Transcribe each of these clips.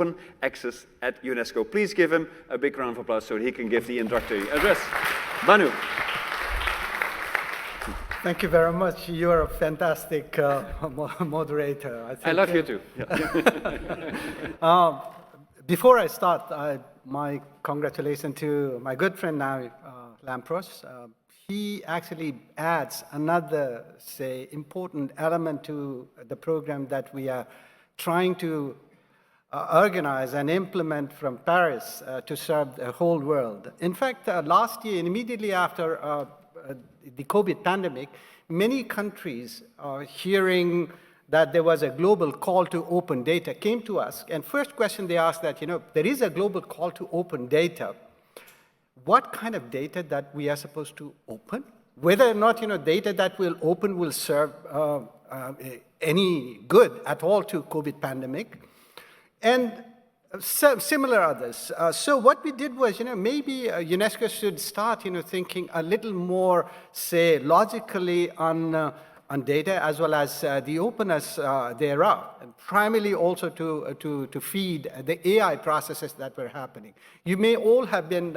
open access at UNESCO. Please give him a big round of applause so he can give the introductory address. Bhanu. Thank you very much. You are a fantastic moderator. I love you too. Yeah. Before I start, my congratulations to my good friend now, Lampros. He actually adds another, say, important element to the program that we are trying to organize and implement from Paris to serve the whole world. In fact, last year, immediately after the COVID pandemic, many countries hearing that there was a global call to open data came to us. And first question they asked that, there is a global call to open data. What kind of data that we are supposed to open? Whether or not, data that we'll open will serve any good at all to COVID pandemic. And similar others. So what we did was, maybe UNESCO should start, thinking a little more, say, logically on data as well as the openness thereof, and primarily also to feed the AI processes that were happening. You may all have been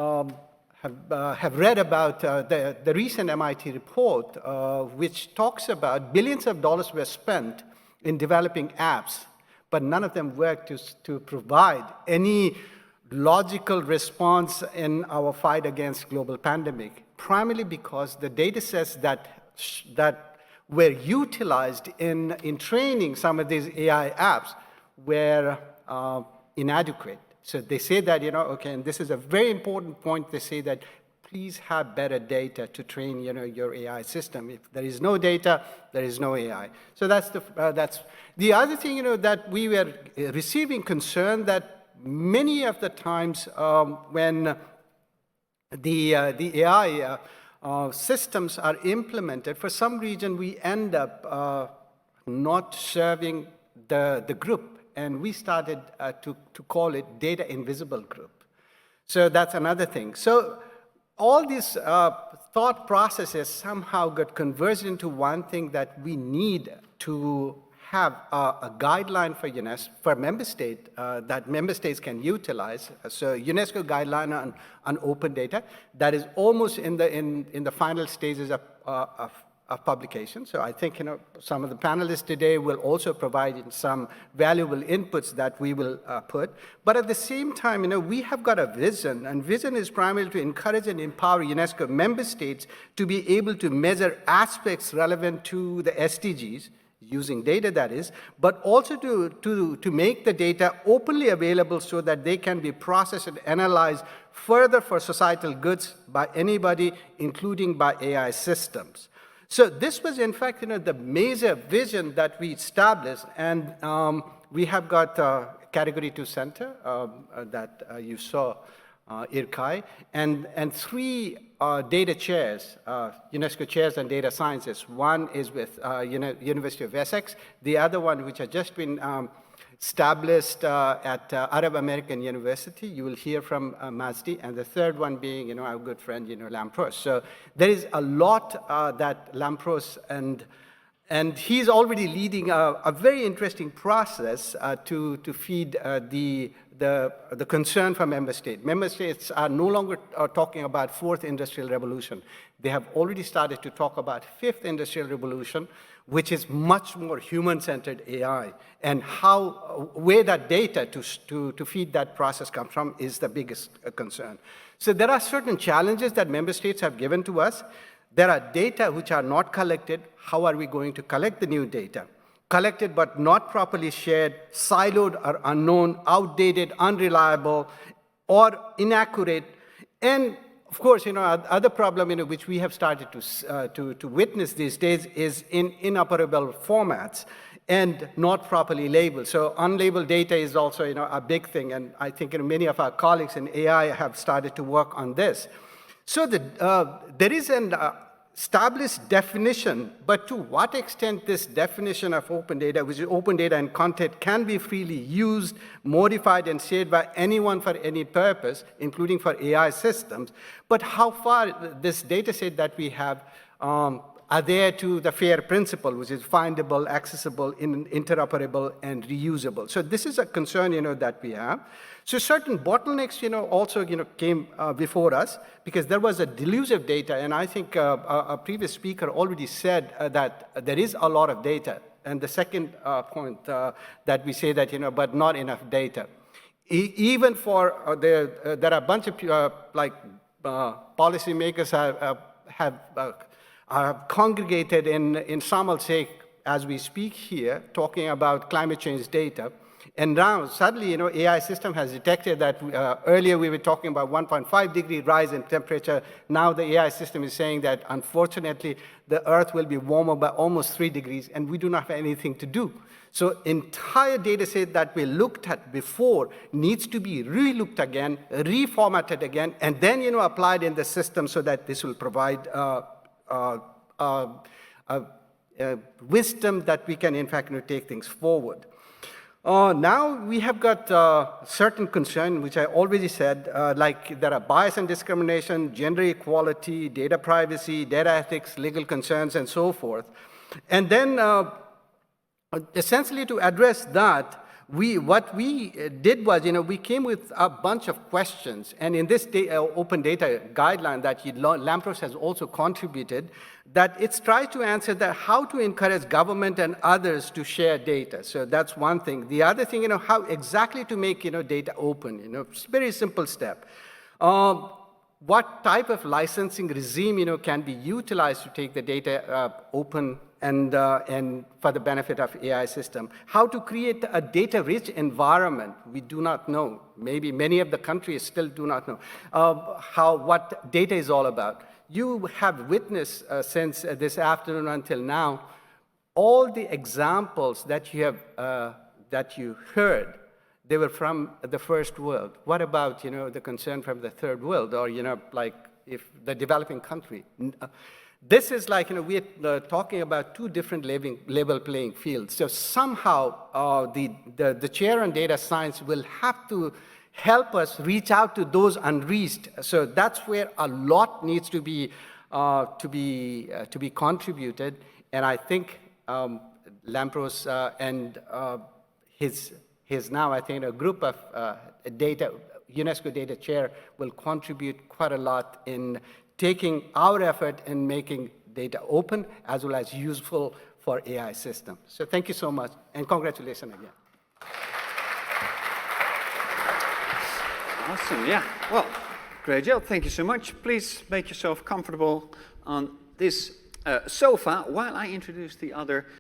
have read about the recent MIT report, which talks about billions of dollars were spent in developing apps, but none of them work to provide any logical response in our fight against global pandemic, primarily because the data sets that were utilized in training some of these AI apps were inadequate. So they say that, okay, and this is a very important point, they say that please have better data to train, your AI system. If there is no data, there is no AI. So that's the other thing, that we were receiving concern that many of the times when the AI systems are implemented, for some reason we end up not serving the group. And we started to call it data invisible group. So that's another thing. So all these thought processes somehow got converged into one thing, that we need to have a guideline for UNESCO, for member state, that member states can utilize. So UNESCO guideline on open data that is almost in the final stages of publication. So I think, some of the panelists today will also provide some valuable inputs that we will put. But at the same time, we have got a vision, and vision is primarily to encourage and empower UNESCO member states to be able to measure aspects relevant to the SDGs, using data that is, but also to make the data openly available so that they can be processed and analyzed further for societal goods by anybody, including by AI systems. So this was, in fact, the major vision that we established, and we have got Category 2 Center that you saw, IRCAI, and 3 data chairs, UNESCO chairs on data sciences. One is with University of Essex, the other one, which has just been established at Arab American University. You will hear from Mazdi, and the third one being, our good friend, Lampros. So there is a lot that Lampros, and he's already leading a very interesting process to feed the concern for member states. Member states are no longer talking about 4th industrial revolution. They have already started to talk about 5th industrial revolution, which is much more human-centered AI, and where that data to feed that process comes from is the biggest concern. So there are certain challenges that member states have given to us. There are data which are not collected. How are we going to collect the new data? Collected but not properly shared, siloed or unknown, outdated, unreliable, or inaccurate. And of course, other problem, which we have started to witness these days is in inoperable formats and not properly labeled. So unlabeled data is also, a big thing. And I think many of our colleagues in AI have started to work on this. So there is an established definition, but to what extent this definition of open data, which is open data and content, can be freely used, modified, and shared by anyone for any purpose, including for AI systems, but how far this data set that we have adhere to the FAIR principle, which is findable, accessible, interoperable, and reusable. So this is a concern, that we have. So certain bottlenecks, also, came before us because there was a deluge of data, and I think a previous speaker already said that there is a lot of data. And the second point that we say that, but not enough data. Even for there are a bunch of policymakers have congregated in Sharm el-Sheikh as we speak here, talking about climate change data. And now, suddenly, AI system has detected that earlier we were talking about 1.5 degree rise in temperature. Now the AI system is saying that, unfortunately, the Earth will be warmer by almost 3 degrees, and we do not have anything to do. So entire data set that we looked at before needs to be re-looked again, reformatted again, and then, applied in the system so that this will provide wisdom that we can, in fact, take things forward. Now we have got certain concern, which I already said, like there are bias and discrimination, gender equality, data privacy, data ethics, legal concerns, and so forth. And then essentially to address that, what we did was, we came with a bunch of questions. And in this open data guideline that Lampros has also contributed, that it's tried to answer that how to encourage government and others to share data. So that's one thing. The other thing, how exactly to make, data open. It's a very simple step. What type of licensing regime, can be utilized to take the data open and for the benefit of AI system. How to create a data-rich environment, we do not know. Maybe many of the countries still do not know what data is all about. You have witnessed since this afternoon until now, all the examples that you have that you heard, they were from the first world. What about the concern from the third world, or like if the developing country? This is like, we're talking about two different level playing fields. So somehow the chair on data science will have to help us reach out to those unreached. So that's where a lot needs to be contributed. And I think Lampros and his now, I think, a group of UNESCO data chair will contribute quite a lot in taking our effort in making data open as well as useful for AI systems. So thank you so much, and congratulations again. Awesome, yeah. Well, great job. Thank you so much. Please make yourself comfortable on this sofa while I introduce the other